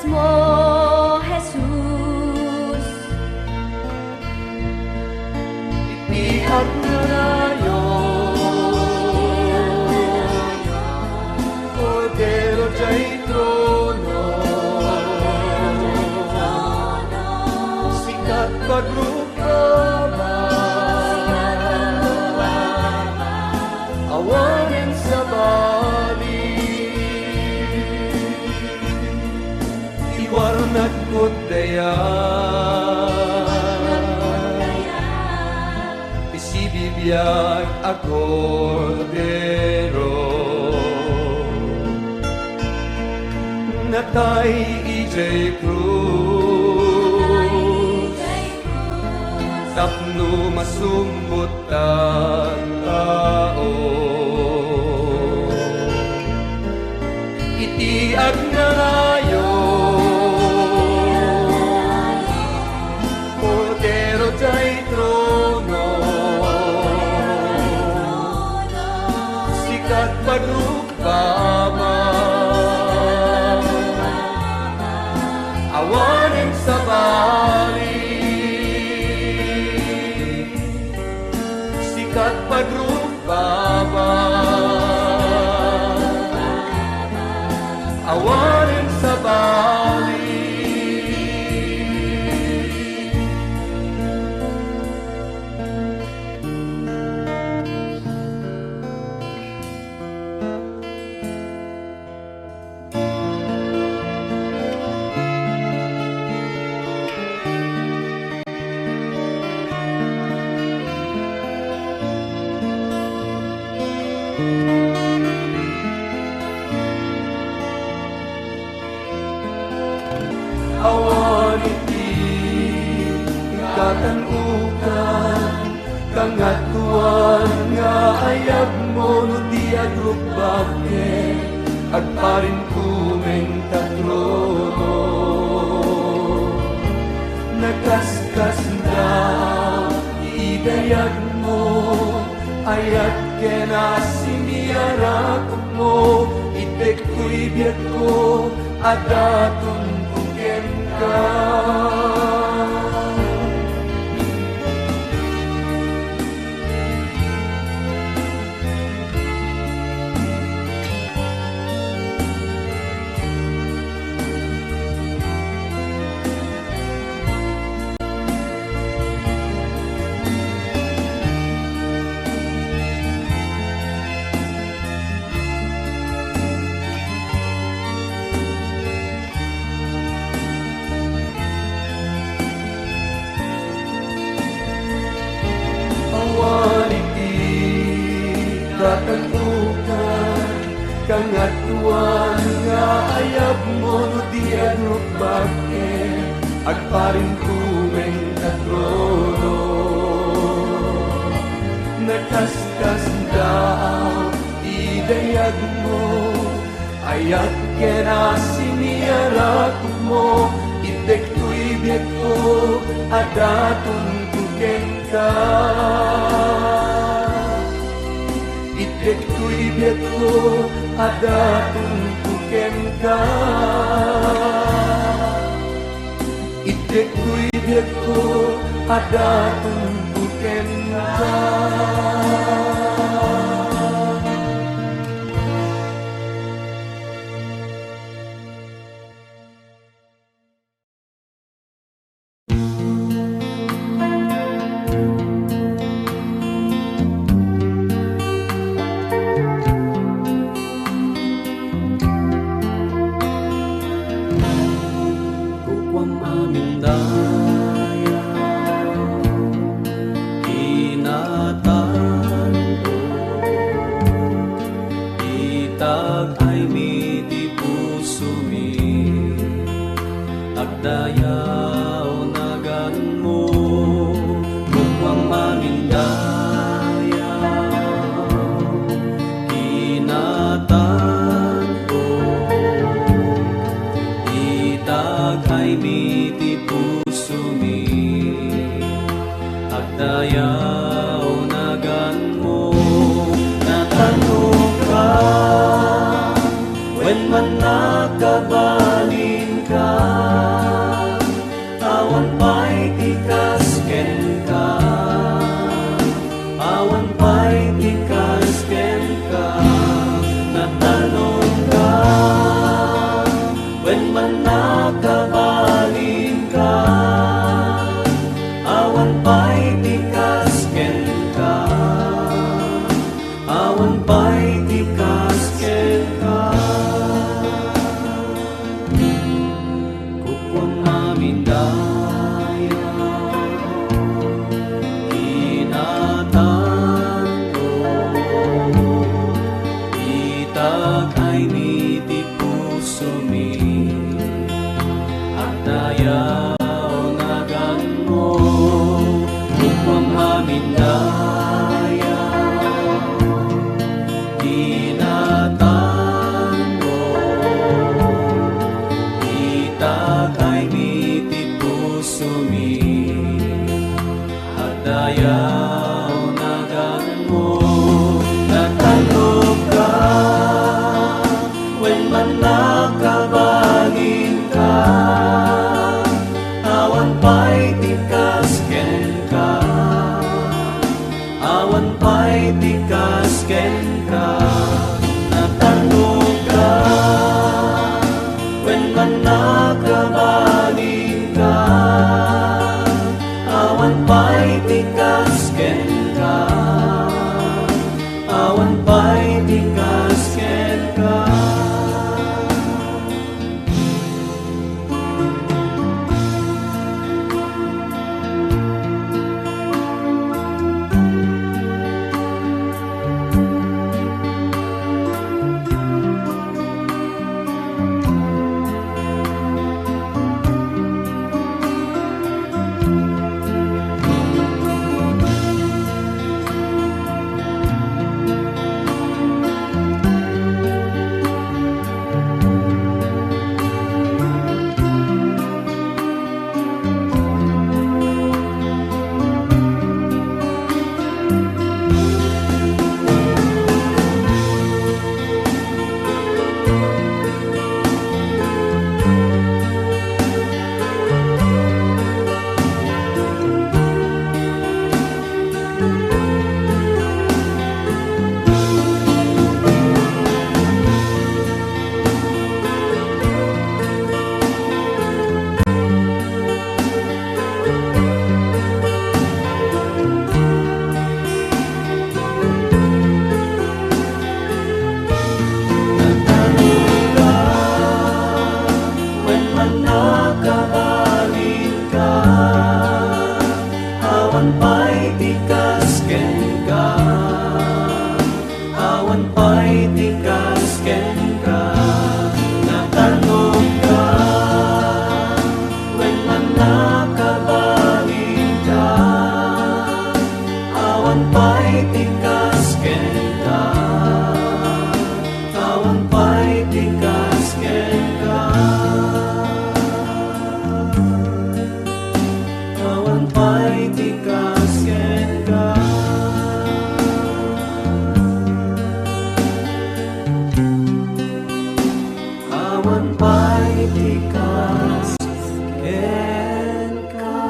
mo, Jesus. Itiak na nayon, Cordero ja'y trono, sikat pagrupa, awanin sa bali, iwarnat ko't daya, isibibiyag a Cordero, natay ijay cruz, tapno masumbot ang tao. Itiag na ngayon, Cordero ja'y trono, sikat pagrugbama, awanin sa bali, sikat pagrugbama, awanin sa bali. Awan iti katanukan, kangatuan nga ayag mo no di agrugbake, agparin kumeng tatrono. Nagkaskas na idayag mo, ayag kena siniyarak mo, itek ko'y biyag ko, adatun ka. Katanukan, kangatuan nga ayab mo no di agrugbake, agparin kumeng tatrono. Nagkaskas daw idayag mo, ayag kena siniyarak mo, itek to'y biyag ko, adatun tuken ka. Itek ko'y biyag ko, adatun tuken ka. Itek ko'y biyag ko, adatun tuken ka. Agdayaw nagan mo, mukhang mamindaya, kinatan ko, itagay miti puso mi, agdayaw nagan mo, natanong ka, when man nakabalin ka. amin daya, tinatan mo, kita kay miti puso mi, at dayaw nagan mo, natanong ka, when man nakabagin ka, awan pa'y tikas ken ka, awan pa'y tikas ken ka, natanong ka, when man nakabagin ka, awan pa'y tikas ken ka, awan pa'y tikas ken ka. Awan pa'y tikas ken ka, awan pa'y tikas ken ka, natanong ka, when man nakabagin ka, awan pa'y tikas ken ka, awan pa'y tikas ken ka. Awan pa'y tikas ken ka. Awan pa'y tikas ken ka.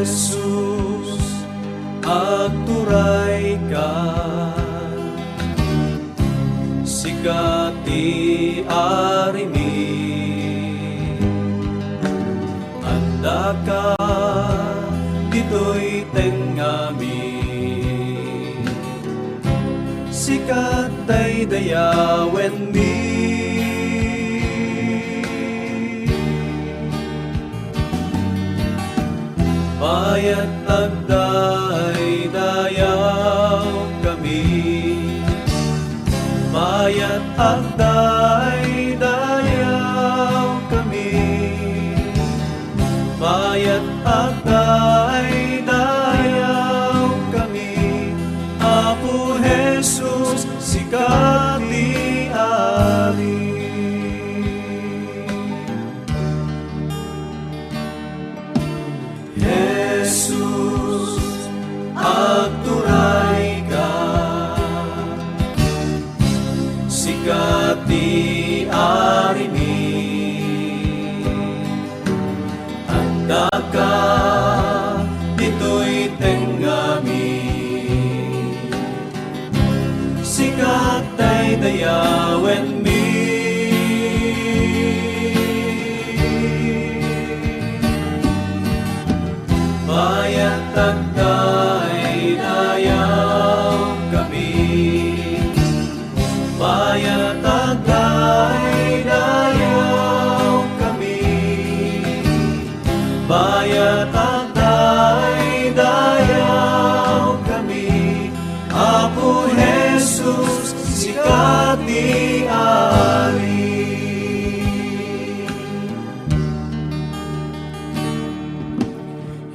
Jesus, agturay ka, sikati arimi, anda ka, dito'y tengami, sikatay dayawen mi. Bayat agday dayaw kami, bayat agday dayaw kami, bayat agday dayaw kami, Apo Jesus sikati ari. Jesus, agturay ka, sikati arimi, handa ka, dito'y tengami, sikat tay dayawen mi. Bayat tagday dayaw kami, bayat tagday dayaw kami, bayat tagday dayaw kami. Apo Jesus, sikat ti ari.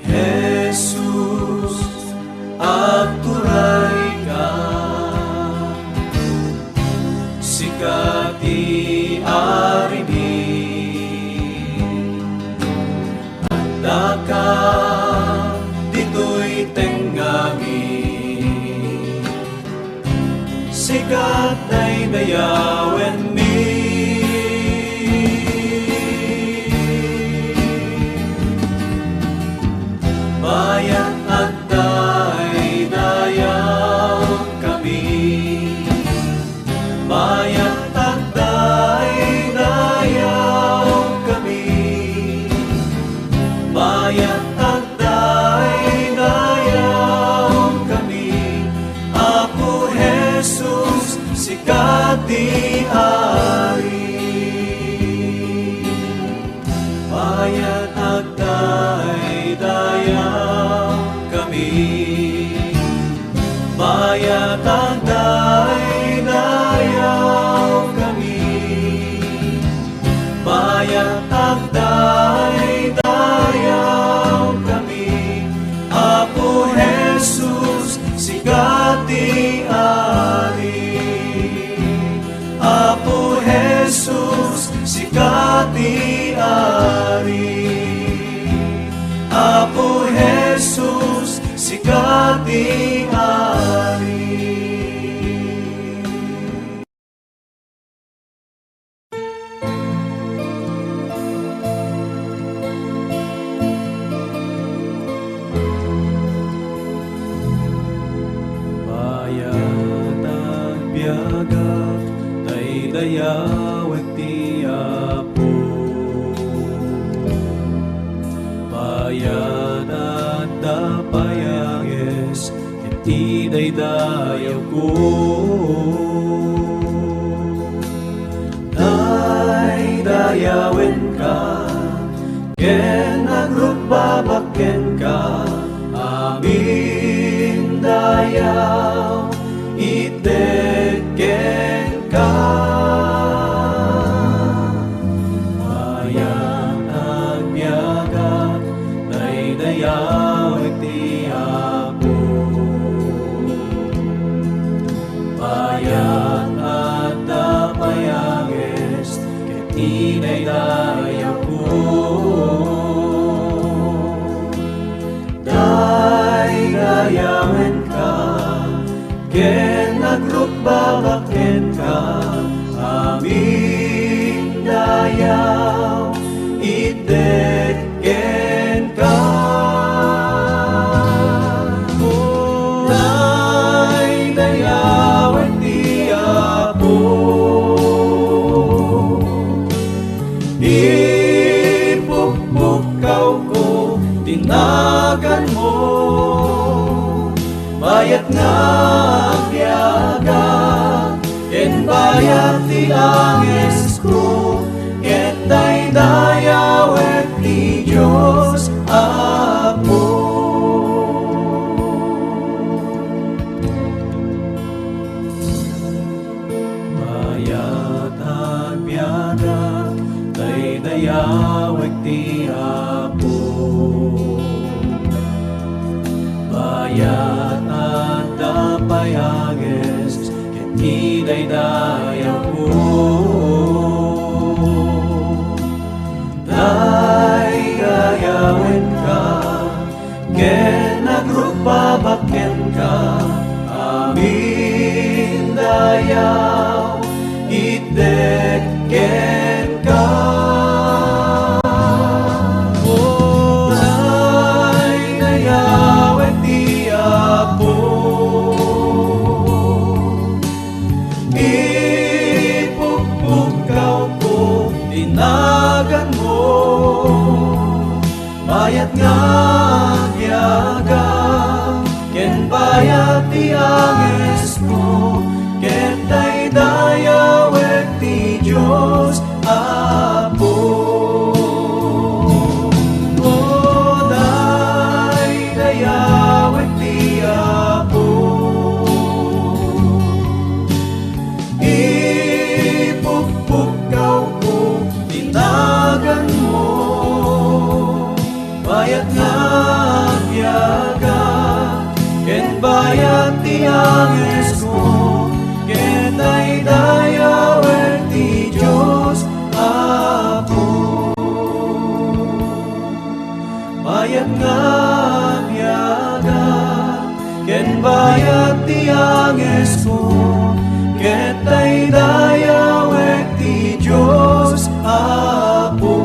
Jesus, agturay ka, sikat ti ari mi. Handa ka, dito'y tengami, sikat ay dayawen mi. Bayat at day dayaw kami, bayat at day dayaw kami, bayat at day dayaw kami. Apo Jesus, sikat ti ari. Bayat at day dayaw kami, bayat at day dayaw kami, bayat at day dayaw kami. Apo Jesus, sikat ti ari. Apo Jesus, sikat ti ari. Apo Jesus, sikat ti ari. Bayat at biyagat, tay dayawet ti Apo. Bayat at dapayagis, iti daydayaw ko. Daydayawen ka, ken agrugbabaken ka, amin dayaw iteken ka. Bayat at biyagat, daydayaw iti Apo. Bayat at dapayagis, ket idaydayaw ko. Daydayawen ka, ken agrugbabaken ka, amin dayaw iteken ka. Daydayawen ti Apo. Ipukpukaw ko, tinagan mo, bayat nga agyagat, ken bayat ti angis ko, ket daydayawet ti Diyos Apo. Bayat at biyagat, daydayawet ti Apo. Bayat at dapayagis, ket idaydayaw ko. Daydayawen ka, ken agrugbabaken ka, amin dayaw iteken ka. nga agyaga, ken bayat ti anges mo, ket daydayawek ti Diyos Apo. O daydayawek ti Apo, ipukpukaw ko tinagan mo, bayat nga agyaga, ken bayat ti anges ko, ket daydayawek ti Diyos Apo. Bayat nga agyaga, ken bayat ti anges ko, ket daydayawek ti Diyos Apo.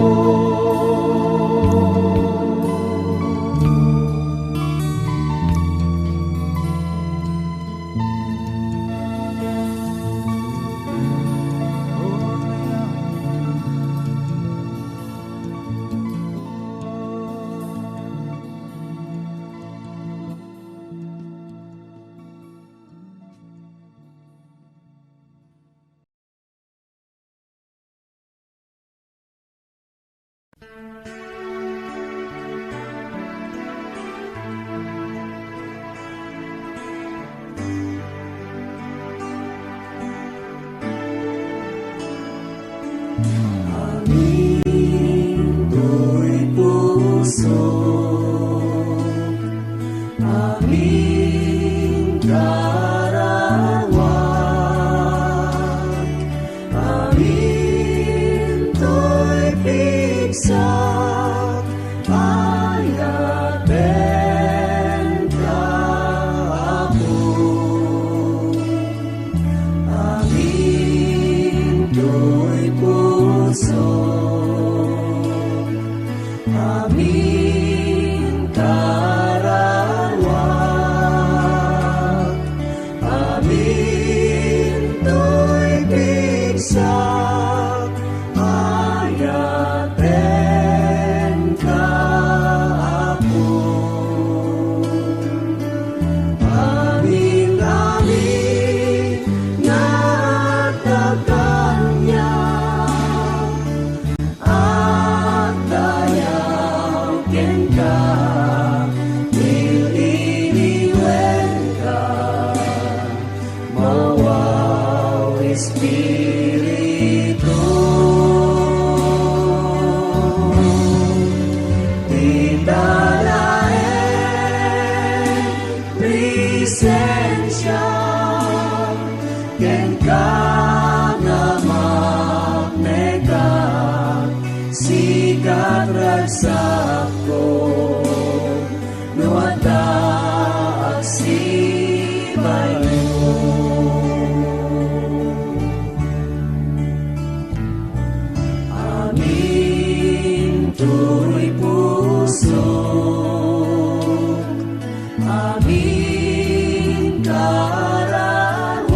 Aming puso, aming karawat, aming to'y pigsak, ayaten ka ako. Aming to'y puso, aming karawat, aming to'y pigsak, ayaten ka ako. Aming natakan niya, at dayaw ken ka, nililiwen ka, mawaw Espiritu. Didalaen presensya, ken ka nga magnegat, sikat ragsak ko, no adda agsibay mo. Aming to'y puso, aming karawat,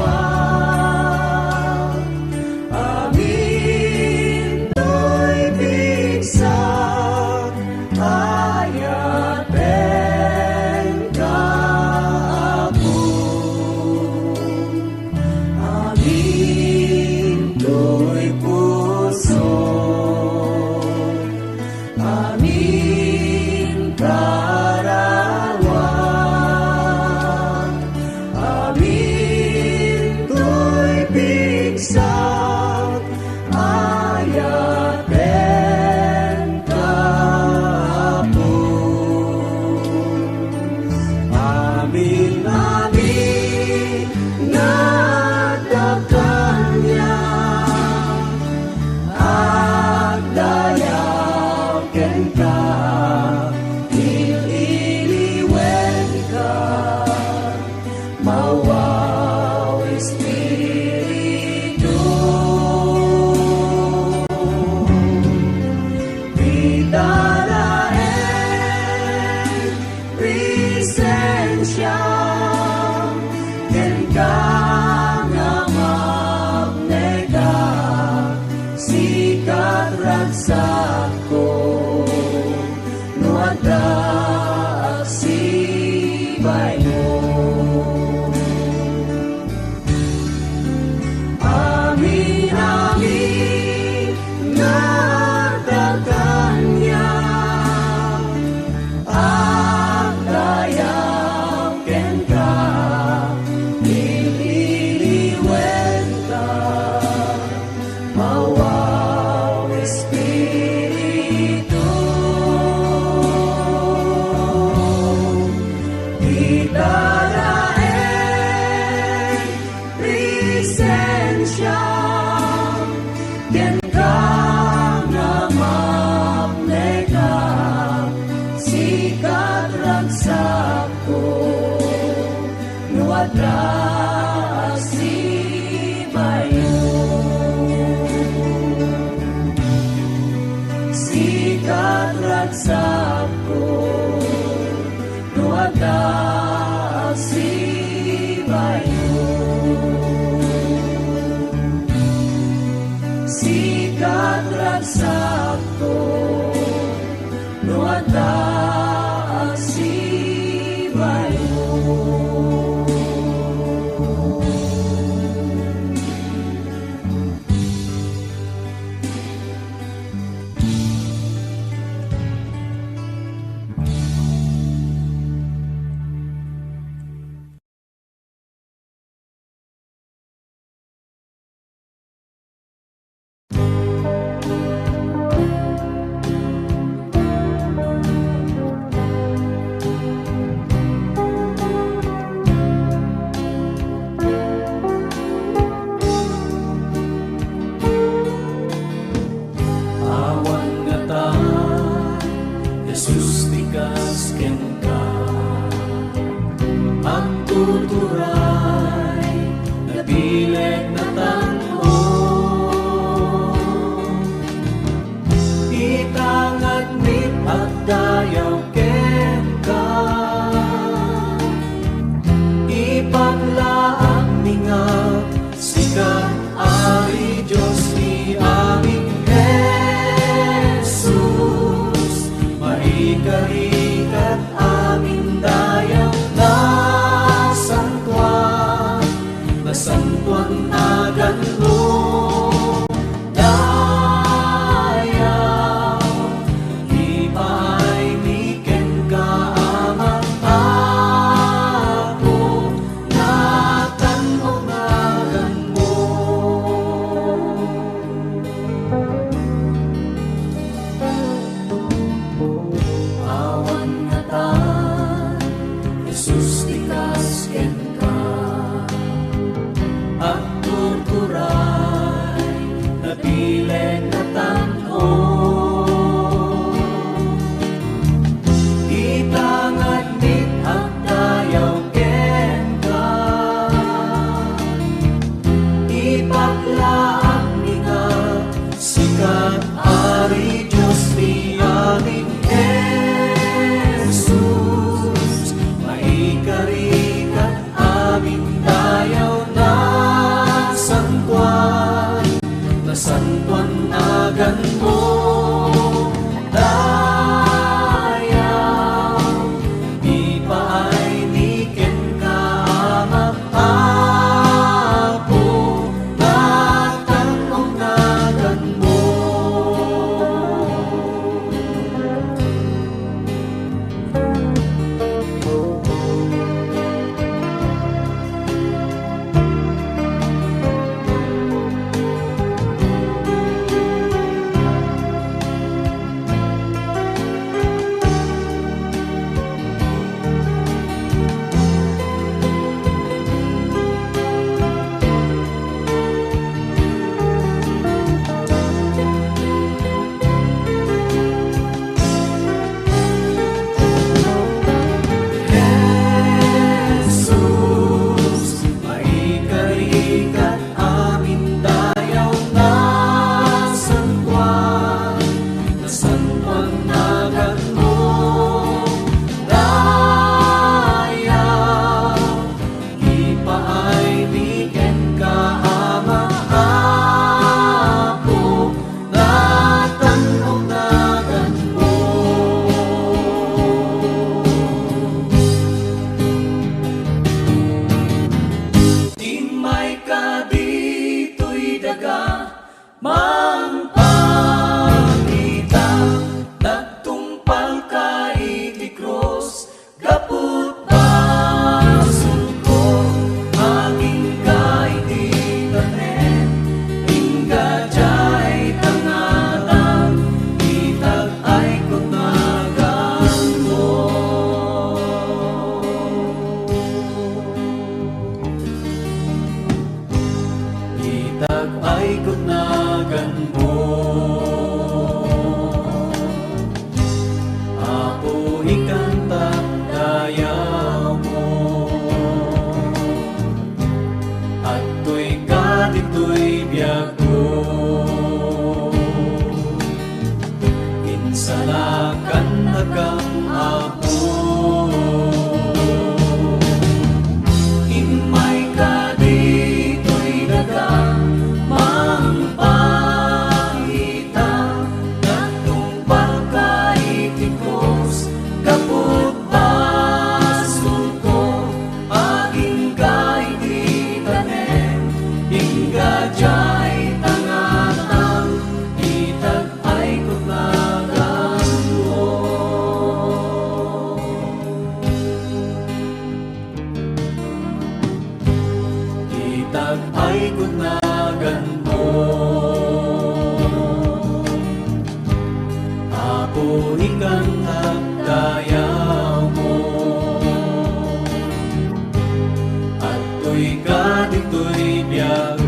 aming to'y pigsak, ayaten ka ako. Aming to'y puso, aming karawat, aming to'y pigsak, ayaten ka ako. Aming natakan niya, at dayaw ken ka, nililiwen ka, mawaw Espiritu. Didalaen presensya, ken ka sikat ragsakto no adda asibay mo. Jesus tikas ken ka ang tuturay nabileg na tanho itangad mit at dayaw ken ka ipaglaang minga sikat ari Diyos ni aming ikarikat amin dayaw na santuan agan mo dayaw ipaay miken ka amang ako natanong agan mo. Jesus tikas ken ka ang tuturay nabileg na tanho itangad mit at dayaw ken ka ipaglaang minga sikat ari Diyos ni aming Jesus ikarikat aming dayaw na santuan agan mo dayaw ipaay miken ka amang ako natanong agan mo. Mang pangita nagtungpal ka iti krus gaput basun ko aging ka iti tanen hingga jay tangatan itag ay kunagan mo. Itag ay kunagan mo apo ikanta dayaw mo at to'y kadito'y biyag ko insalakan na kang apo in may kadito'y dagang mang Inggadjay tangatang itag ay kunagan mo. Itag ay kunagan mo. Apo ikang nagdayaw mo. At to'y kadito'y biyago.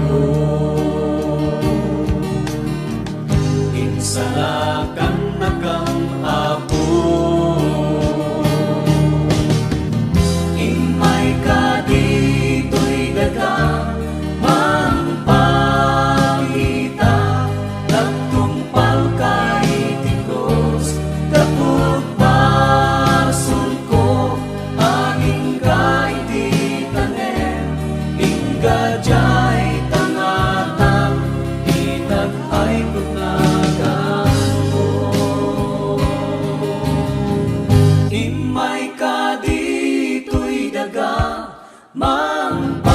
Insalakan na kang apo. Imay kadito'y daga mampakita. Nagtungpal kay Tigos kapag basun ko. Aging kay titanem. Inggadjay tangatang itag ay kunagan mo. Imay kadito'y daga mampakita.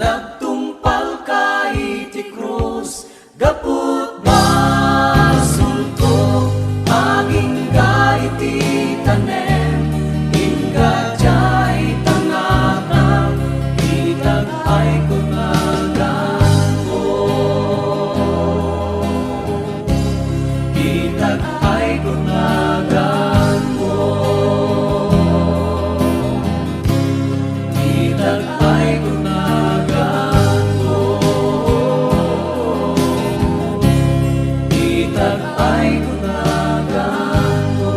Nagtungpal kay ti krus gaput basul ko. Aging kay titanem. Inggadjay tangatang itag ay kunagan mo. Itag ay kunagan mo. Itag ay kunagan mo. Itag ay kunagan mo.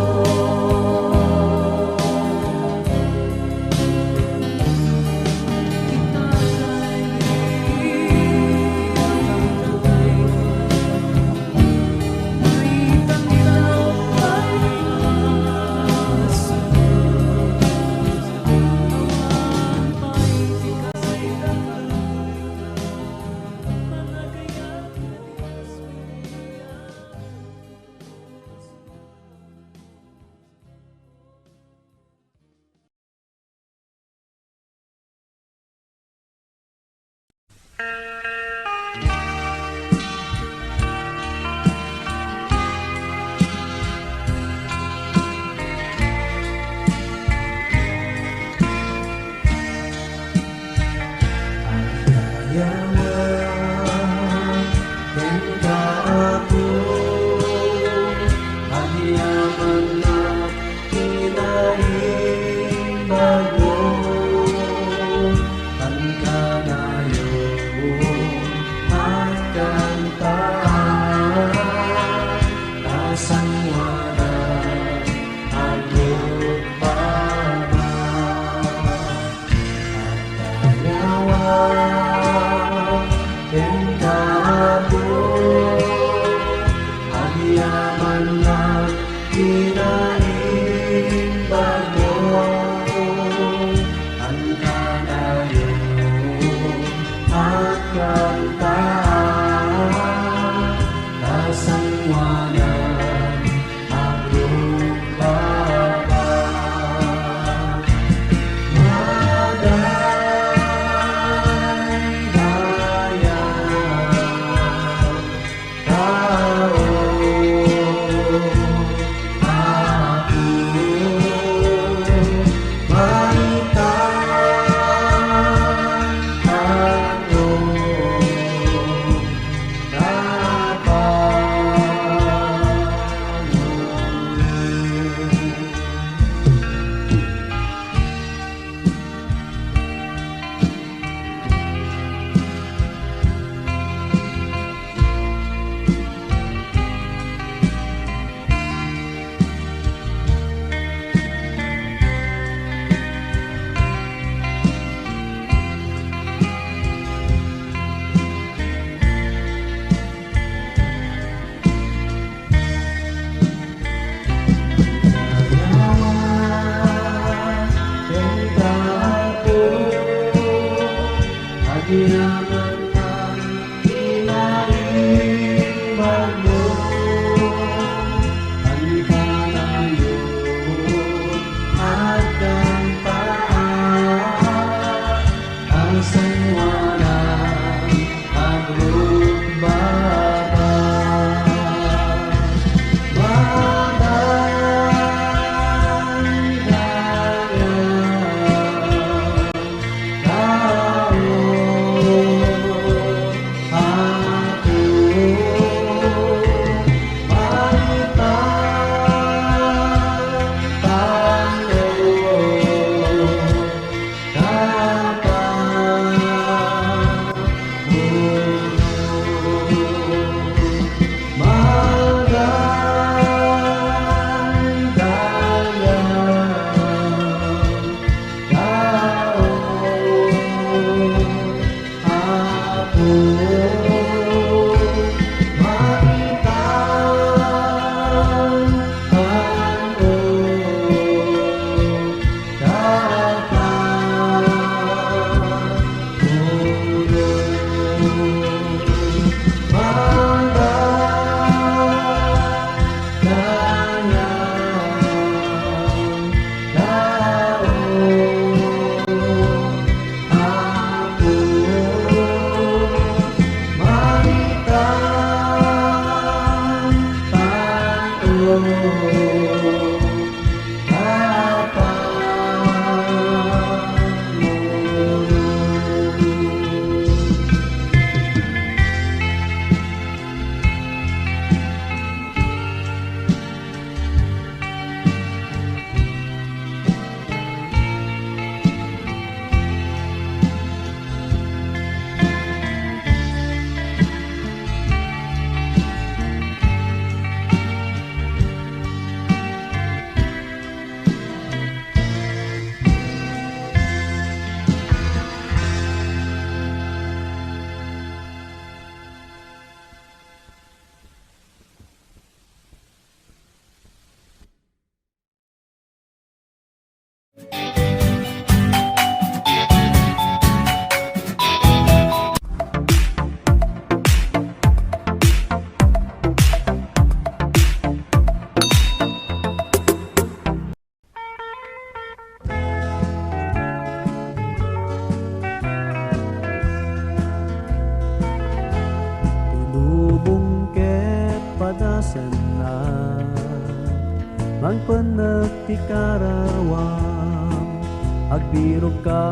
awan penek ti karawang, agbiro ka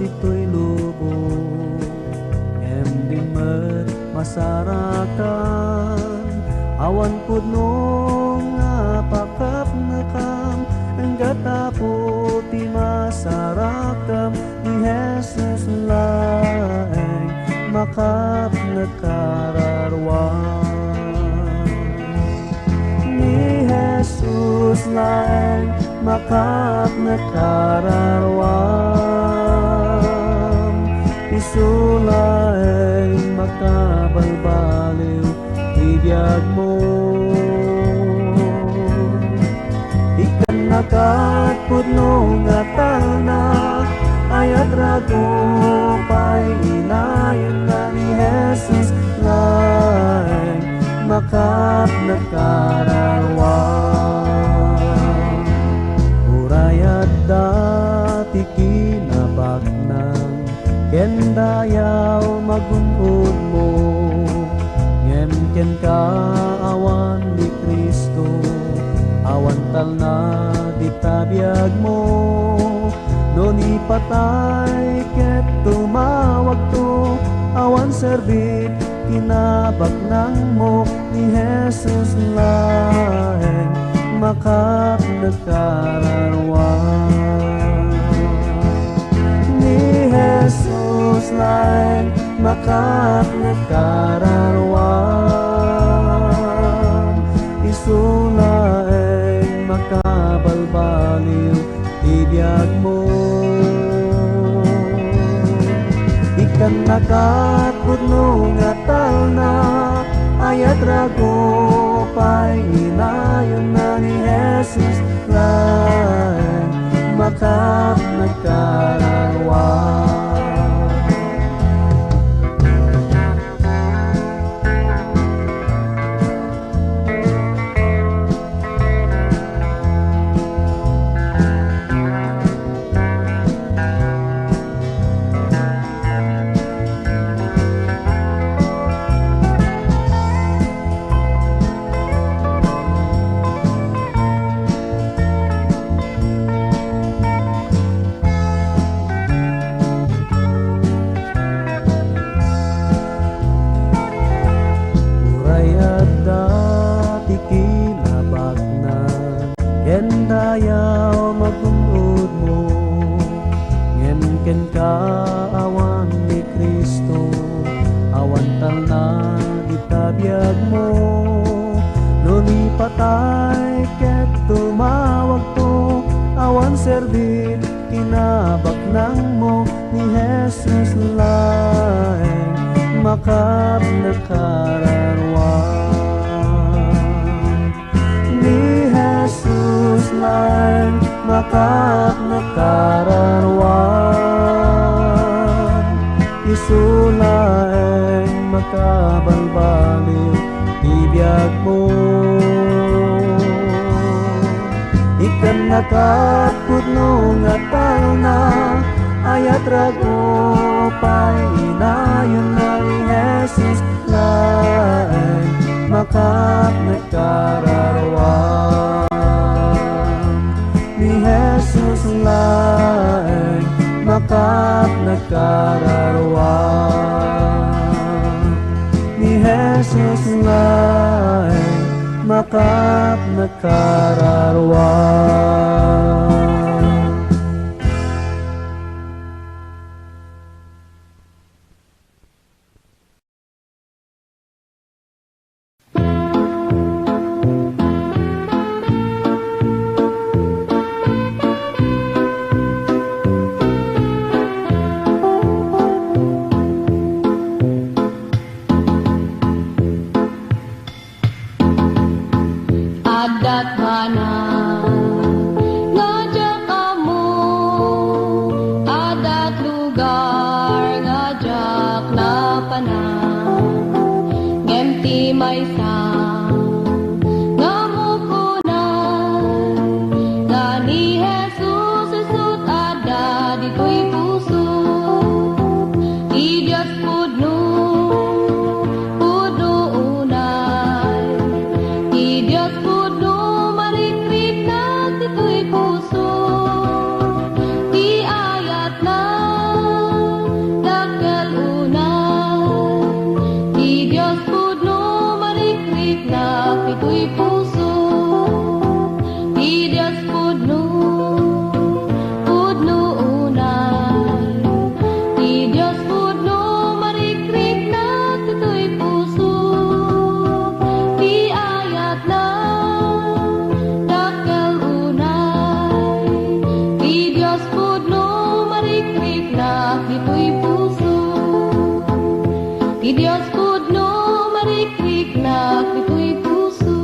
dito'y lubong, di met masarakan, awan pudno nga pakap nakam, enggat apo ti masarakam, ni Jesus laeng makap nakararwan, ni Jesus laeng makap nakararwan, isulaeng makabalbaliw ibiyag mo. Ikan nakat pudno nga talna, ayat rago pa'y inayon na ni Jesus laeng makap nakararwan. Urayat dati kinabak ng kendayaw magunod mo, ngem ken ka awan ni Kristo, awan talna ditabiyag mo, no ni patay ket tumawag to, awan serbit kinabak nang mo, ni Jesus laeng makap nakararwan, ni Jesus laeng makap nakararwan, isulaeng makabalbaliw ibiyag mo. Ikan nakat pudno nga talna, ayat rago pa'y inayon na ni Jesus laeng makap nakararwan. Kendayaw magumod mo, ngem ken ka awan ni Kristo, awan talna ditabiyag mo, no ni patay ket tumawag to, awan serbit kinabak nang mo, ni Jesus laeng makap nakararwan, ni Jesus laeng makap nakararwan, isulaeng makabalbaliw ibiyag mo. Ikan nakat pudno nga talna, ayat rago pa'y inayon na ni Jesus laeng makap nakararwan, ni Jesus laeng makap nakararwan, ni Jesus laeng makap nakararwan. Adat mana ngajak kamu, adat lugar ngajak na panang, ngemti may ngamukunan, nga ni Jesus isut ada dito'y puso, idyas pudno unay, idyas pudno maritrit na puso. Ti Dios pudno marikriknak dito'y puso.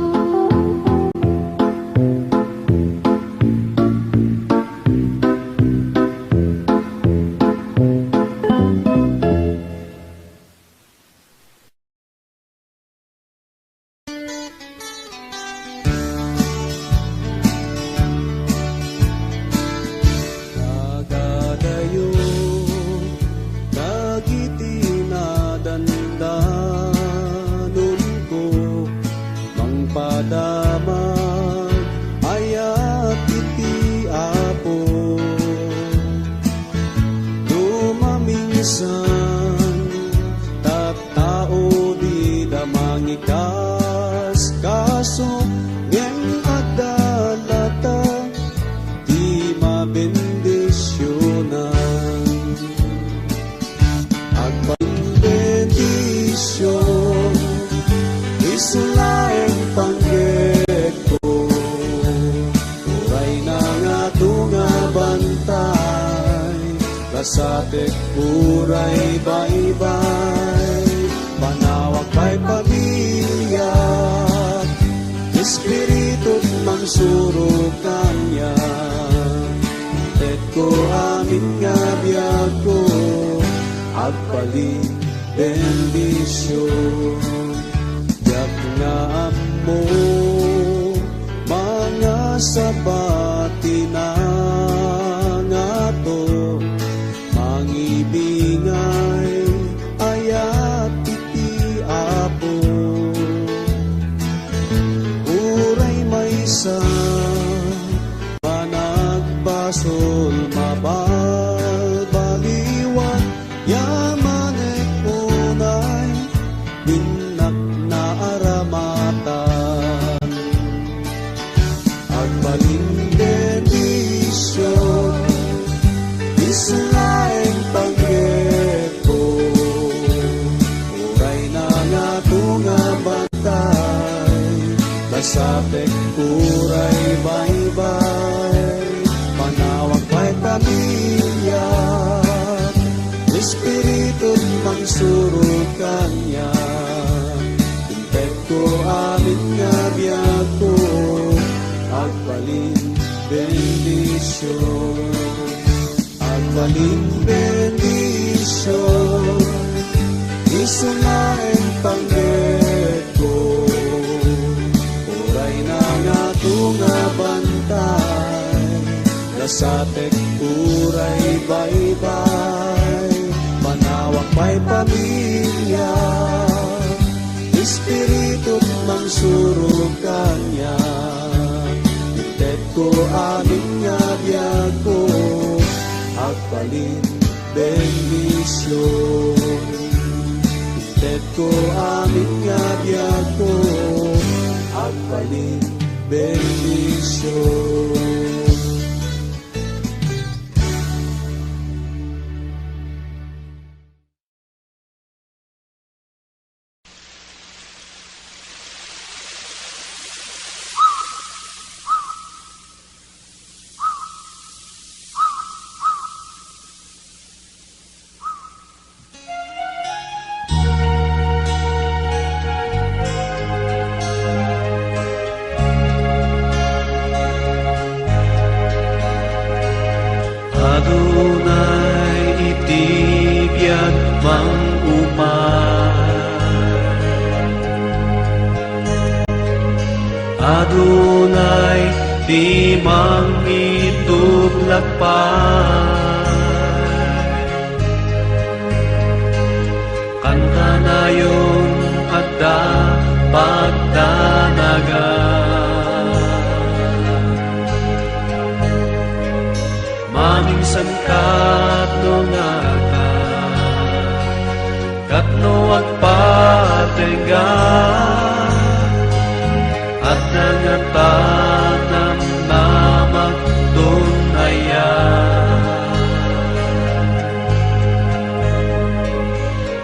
Nagadayo, dagiti nadandanon ko, mangpadamag ayat iti Apo. Lumaminsan, tattao di damangikas, kaso ngem adalata di mabendisyonan. Agbendisyon, isulaeng pangged ko, uray na nga tunga bantay, kasatek uray baybay, panawag pa'y pamilya, espiritu mangsuro kanya. Tet ko amin nga biyag ko, agpaling bendisyon. Yak nga mo, mga sabati na nga to, mangibingay ayat iti Apo. Uray maysa, panagbasol mabalbaliwan, yamanek unay binak na aramatan. Agbaling bendisyon, isulaeng pangged ko, uray na nga tunga bantay, kasapek uray baybay, panawag pa'y pamilya, espiritu mangsuro kanya. Intet ko amin nga biyag ko, agbaling bendisyon. Agbaling bendisyon, isulaeng pangged ko, uray na nga tunga bantay, kasatek uray baybay, panawag pa'y pamilya, espiritu mangsuro kanya. Intet ko amin nga biyag ko, agbalin bendisyon. Intet ko amin nga biyag ko, agbalin bendisyon. Adonai itibiyag mang Adonai di mang ituglakpay, kanta na yun at dapat danagan. Maminsan katno nga ka, katno agpategan, at nangatanang namak dunayan.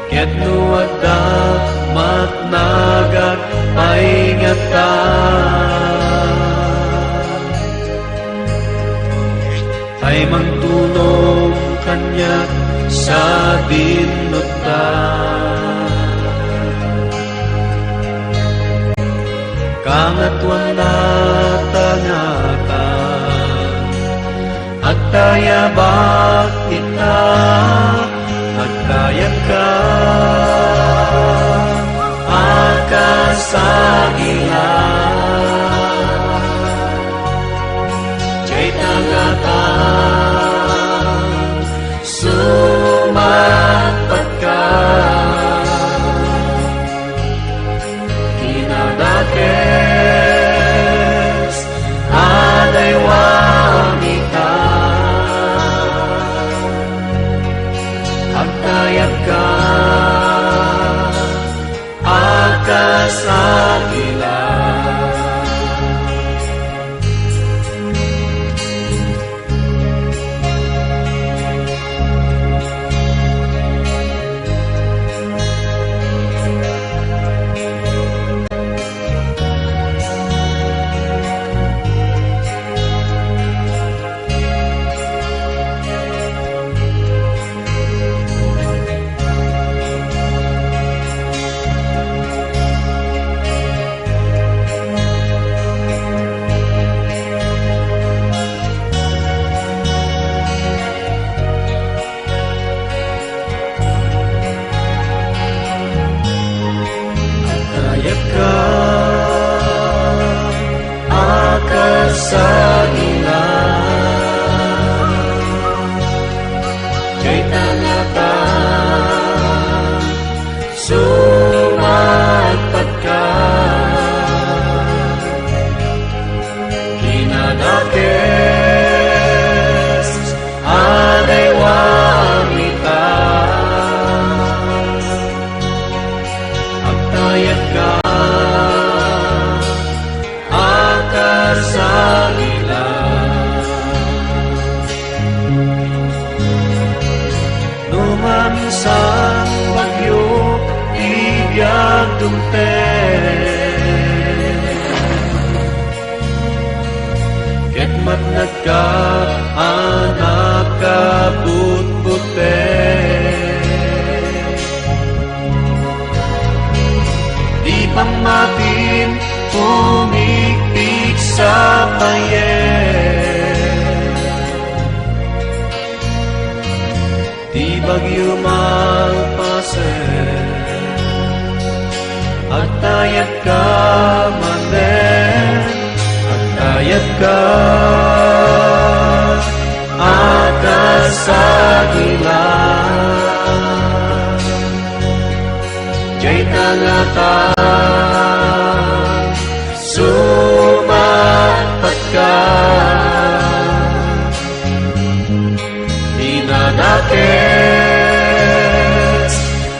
Ketno adak matnagat ay ngatan, ay mangtulong kanya sa binutan. Kangatuan na tangatan, at tayabak kita, nagkayat ka, akasagilan. Jay tangatan, sumapat ka, kinadakes, aday wanita, agtayag ka, akasagilan. Numansang bagyo, ibiyag dumpen, ketmat nagka-anak kabut-bute. Di pamatin, umigpig sa payen, di bagyo magpasen, at tayag ka manen, at tayag ka, akasagilan. Jay tangatan, sumapat ka, dinadakes,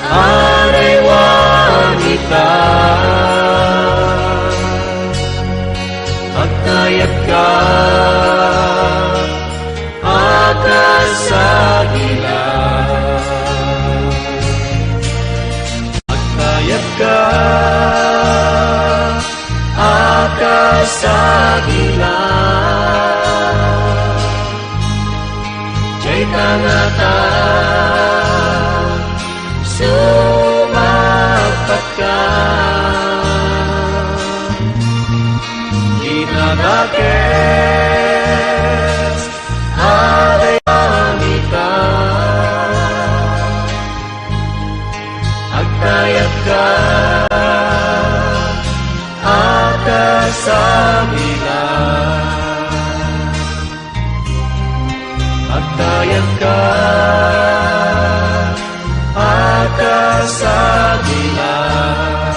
anay wanita, agtayag ka, akasagilan. Agtayag ka, akasagilan. Jay tangatan, sumapat ka, dinadakes, aday wanita, agtayag ka, akasagilan. Agtayag ka, akasagilan.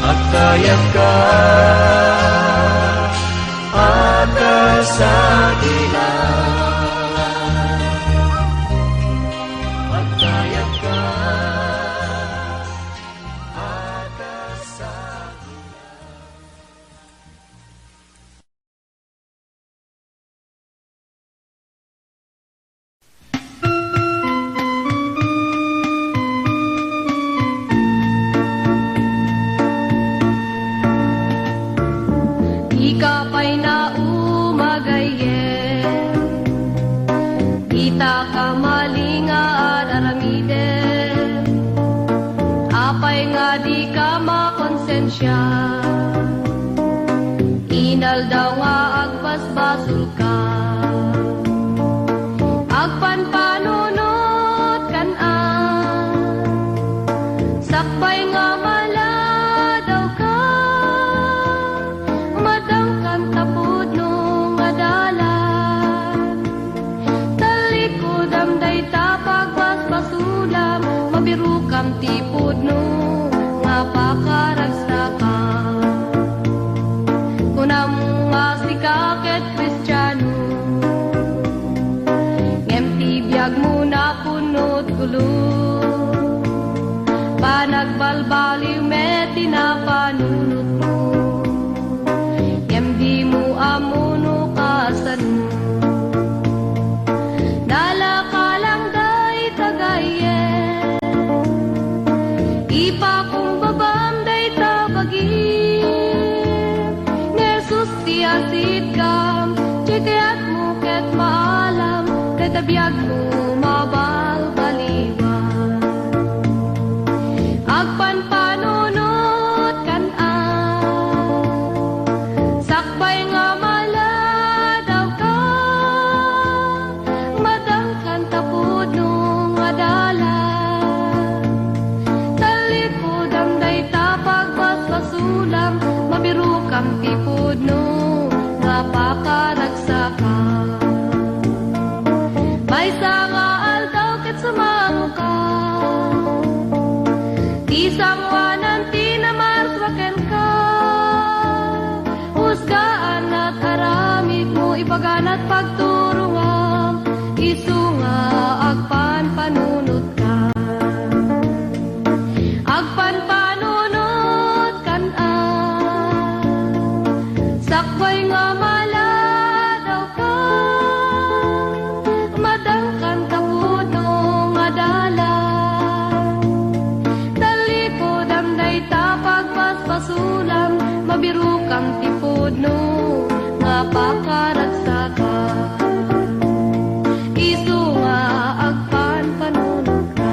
Agtayag ka, akasagilan. Agtayag ka, Ikapay na umagayen, malinga at aramiden. Apay nga di ka makonsensya, inal daw nga agbasbasol ka. Agpanpanunot kan-an, sakpay nga mala daw ka, madang kan tapod no nga dalan. Talikod am day tapag basbasulam, mabiru kam tipod no nga pakaragsa ka. Kunam nga si kaket Kristiyano, biyag mo na punot gulo, panagbalbaliw met tinapanunot mo, yam di mo amuno kasan mo. Dala ka lang day tagayen, ipa kong babam day tabagin, Nesus siyasit kam, chikayat mo ket maalam, tabiyag mo mabalbaliwan. Agpanpanunot kan-an, sakbay nga mala daw ka, madangkan tapod no nga dalan. Talikod ang day tapag basbasulam, mabiru kam tipod no nga pakaragsakan. May nga aldaw ket sumano ka, tisang wanan tinamarswaken ka, husgaan at aramid mo ipaganat pagturuan, isu nga agpanpanunot ka. Agpanpanunot kan-an, sakbay nga mala daw ka, madangkan tapod no nga dalan. Talikod am day tapag basbasulam, mabiru kam tipod no nga pakaragsakan. Isu nga agpanpanunot ka.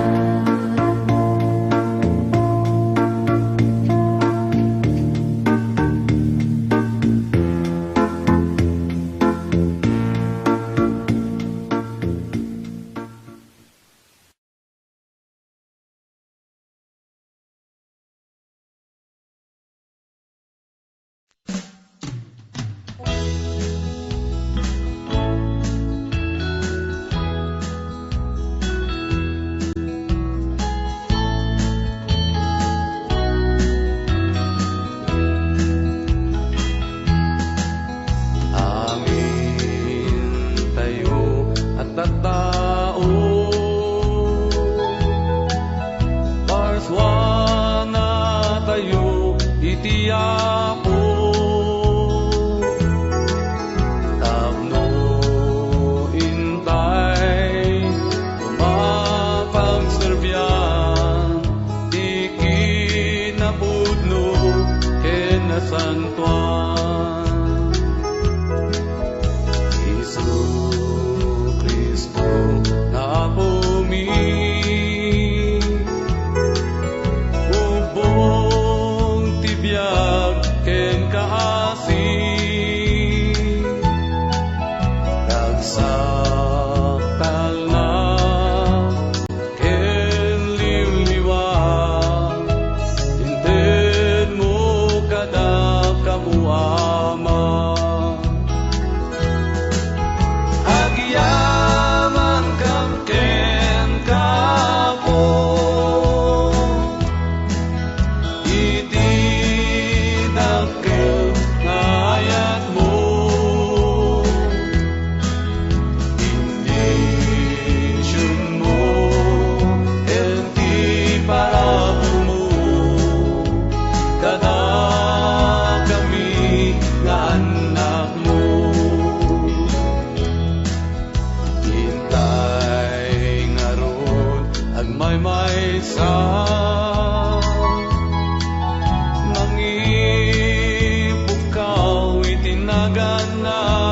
naganap.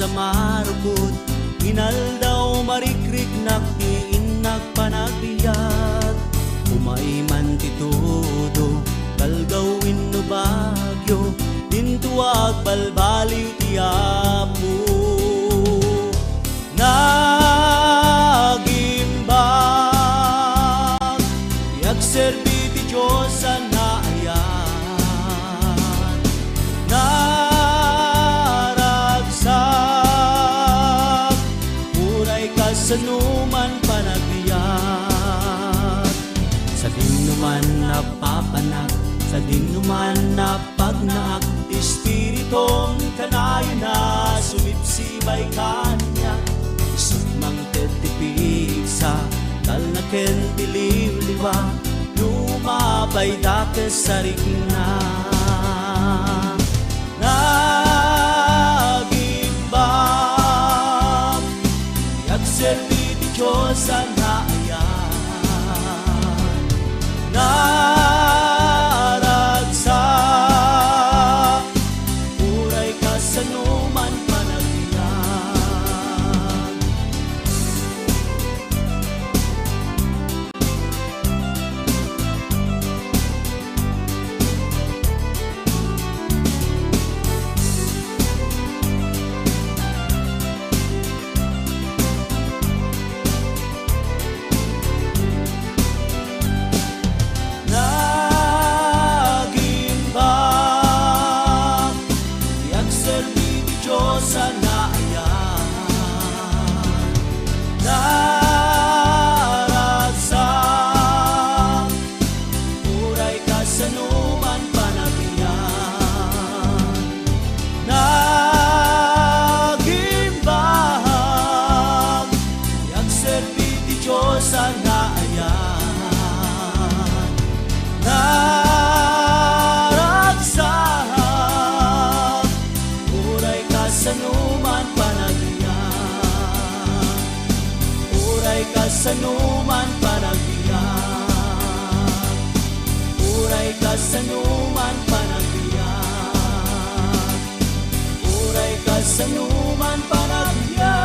sa marukot, inaldaw marikrik naktiin nagpanagbiyak. Umay man ti todo, kalgawin no bagyo, dintuag balbali ti Apo. Nagimbag, yagserbi ti Diyos sa naayan. Naragsak, uray kasanuman panagbiyak. Sa dinuman na papanak, sa dinuman na pagnaak, Espiritong kanayo na sumipsibay kanya. Isut mang tetipig sa talnaken dililiwa, lumabay dakes sa rigna. Nagimbang, yagserbi ti Diyos sa naayan. Naragsak, uray kasanuman panagbiyak. Nagimbang, yagserbi ti Diyos sa naayan. Naragsak, uray kasanuman panagbiyak. Nagimbang, yagserbi ti Diyos sa naayan. Naragsak, uray kasanuman panagbiyak. Uray kasanuman panagbiyak. Uray kasanuman panagbiyak. Uray kasanuman panagbiyak.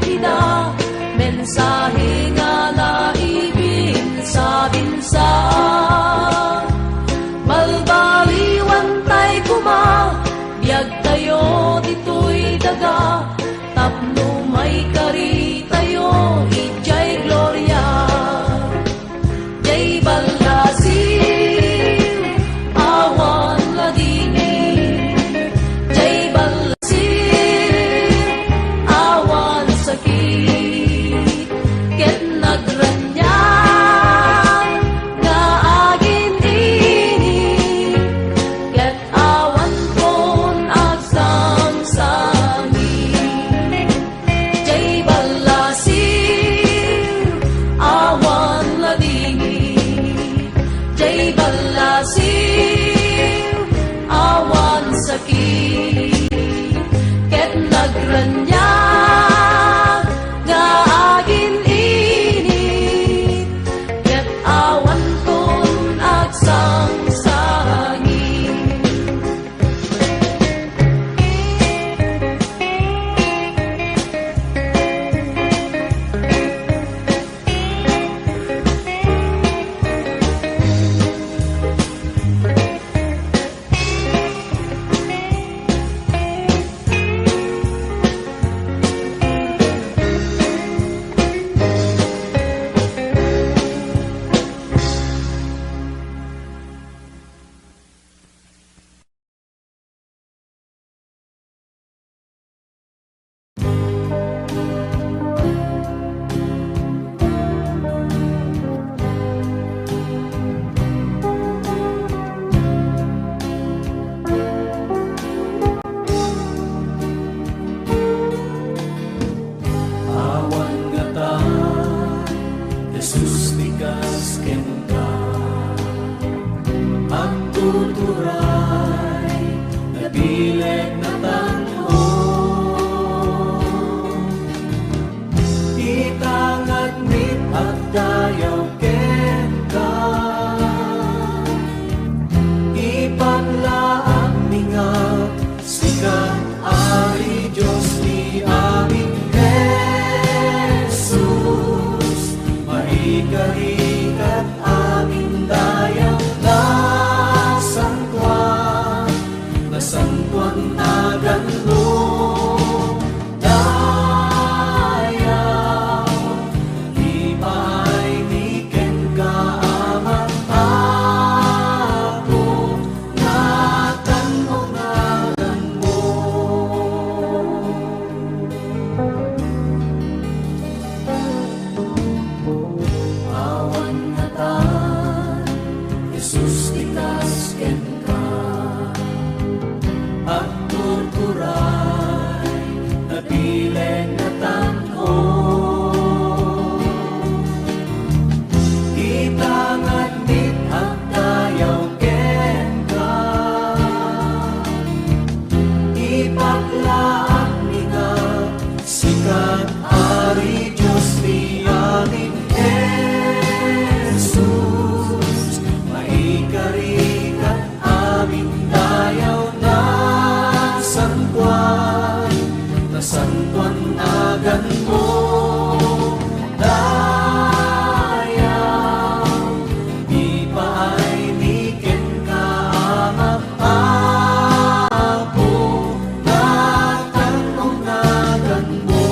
ida, mensahe nga naibig sa binsa. Malbaliwan tay kuma, biyag tayo dito'y daga, tapno may kari tayo, ijay gloria. Jay balasin, awan ladingin. Jay balasin, awan sakit. Ket nagranyan, nga agin ini. Ket awan kon agsamsangin. Jay balasin, awan ladingin. Jay balasin, awan sakit. Ket nagranyan, nga agin init. Ket awan kon agsangsangin. Awan nga ta, Jesus tikas ken ka. Ang tuturay, nabileg na tanho. Itangad mit at dayaw ken ka. Ipaglaang mingat, sikat ari Diyos ni aming Jesus. Maikarikat aming dayaw na sangtuan, na sangtuan na ganlo. Dayaw, ipay ni ken ka amang ako, natanong-nagan mo. Awan nga ta, Jesus tikas ken ka. At tuturay, nabileg na tanho. Itangad mit at dayaw ken ka. Ipaglaang mingat, sikat ari Diyos ni aming Jesus. Maikarikat aming dayaw na sangtuan, na sangtuan agan mo. Dayaw, ipaay ni ken ka amang ako, natanong-nagan mo.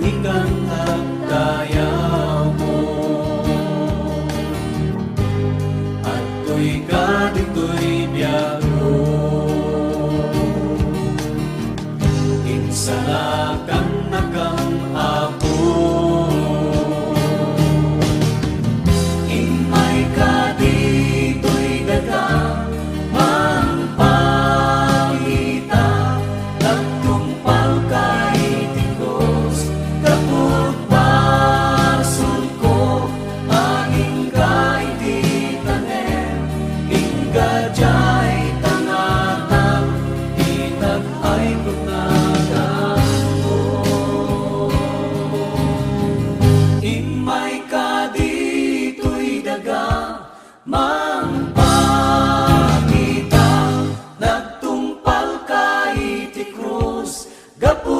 ikang agdayaw mo. At to'y ka dito'y biyago, insalakan na kang apo. Imay ka dito'y daga, mangpangita, nagtumpal kay tikos, kapag basol ko, angin kay di tanem, ingga jay tangatang, itag ay kutnagan mo. Imay ka dito'y daga, mangpangita, nagtumpal kay ti krus, gapu